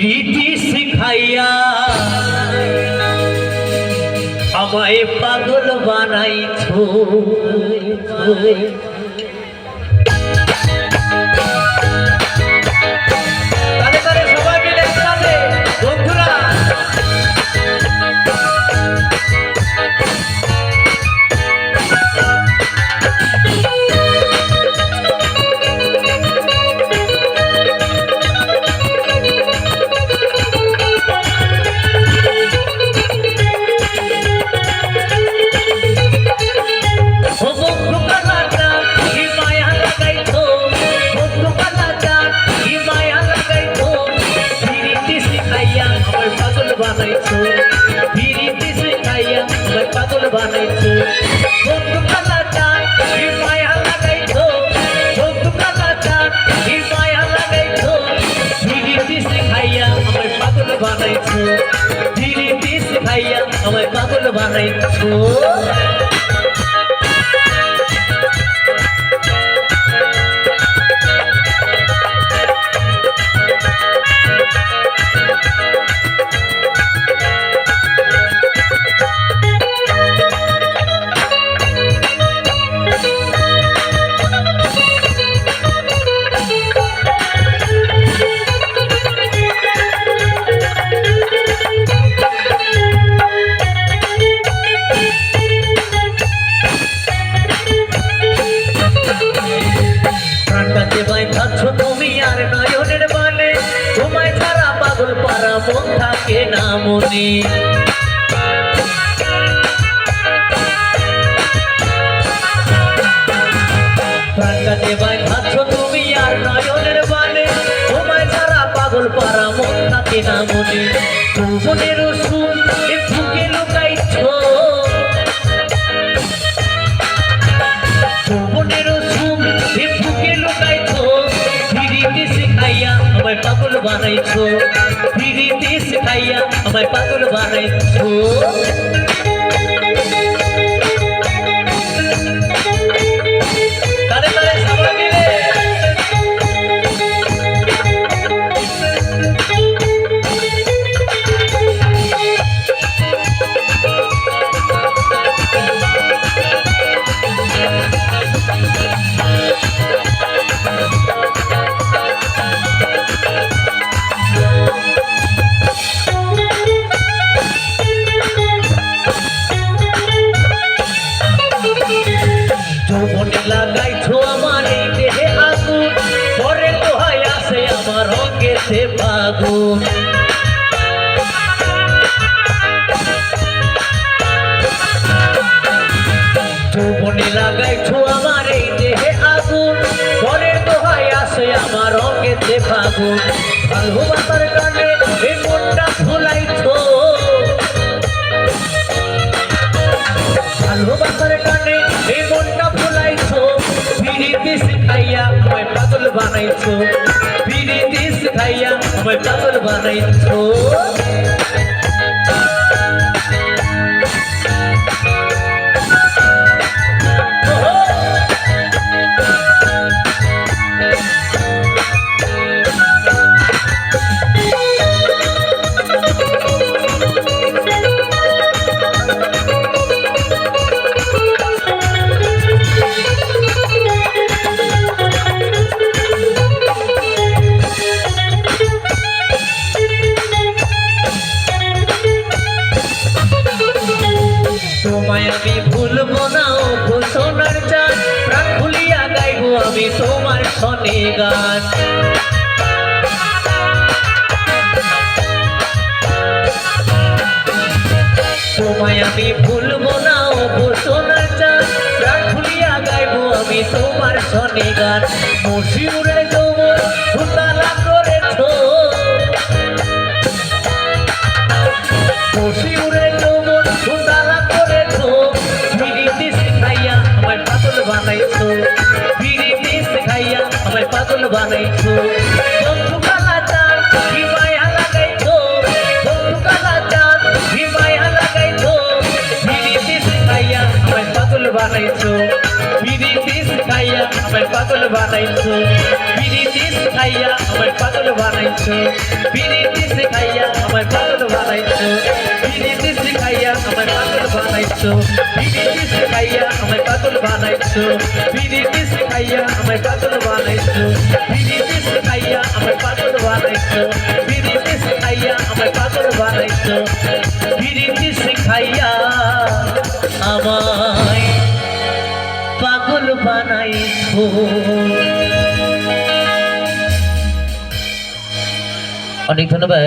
প্রীতি শিখাইয়া আমায় পাগল বানাইছো। পাগল বানাইছো বন্ধু কালা চাঁদ কি মায়া লাগাইছো, বন্ধু কালা চাঁদ কি মায়া লাগাইছো, ধীরে শিখাইয়া আমায় পাগল বানাইছো, ধীরে শিখাইয়া আমায় পাগল বানাইছো। তুমি আর নয়নের বানে তোমায় ছাড়া পাগল পারা মন থাকে না মনে, প্রাণটাকে বাইধাচ্ছ তুমি আর নয়নের বানে তোমায় ছাড়া পাগল পারা মন থাকে না মনে। মনের সুর বুকে লুকাইছ, মনের সুর বুকে লুকাইছ, ধীরে শিখাইয়া আমায় পাগল বানাইছো, ধীরে শিখাইয়া আমায় পাগল বানাইছো। লাগাইছো আমার এই দেহে আগুন, পরে দোহাই আসে আমার অঙ্গেতে ফাগুন, যৌবনে লাগাইছো আমার এই দেহে আগুন, পরে দোহাই আসে আমার অঙ্গেতে ফাগুন। ভালোবাসার টানে এই মনটা ভুলাইছো, ভালোবাসার টানে এই মনটা ভুলাইছো, ধীরে শিখাইয়া আমায় পাগল বানাইছো, ধীরে শিখাইয়া আমায় পাগল বানাইছো। তোমায় আমি ভুলবো না ও সোনার চাঁদ, প্রাণ খুলিয়া গাইবো আমি তোমার শনে গান। তোমায় আমি ভুলবো না ও সোনার চাঁদ, প্রাণ খুলিয়া গাইবো আমি তোমার শনে গান। মশিউরের যৌবন উতালা করেছো, মশিউরের যৌবন উতালা করেছো, ধীরে শিখাইয়া আমায় পাগল বানাইছো, ধীরে শিখাইয়া আমায় পাগল বানাইছো। বন্ধু কালা চাঁদ কি মায়া লাগাইছো, বন্ধু কালা চাঁদ কি মায়া লাগাইছো, ধীরে শিখাইয়া আমায় পাগল বানাইছো, ধীরে শিখাইয়া আমায় পাগল বানাইছো বিড়িতে শিখাইয়া আমায় পাগল বানাইছো বিড়িতে শিখাইয়া আমায় পাগল বানাইছো বিড়িতে শিখাইয়া আমায় পাগল বানাইছো বিড়িতে শিখাইয়া আমায় পাগল বানাইছো বিড়িতে শিখাইয়া আমায় পাগল বানাইছো বিড়িতে শিখাইয়া আমায় পাগল বানাইছো বিড়িতে শিখাইয়া আমায় পাগল বানাইছো বিড়িতে শিখাইয়া আমায় পাগল বানাইছো। অনেক ধন্যবাদ।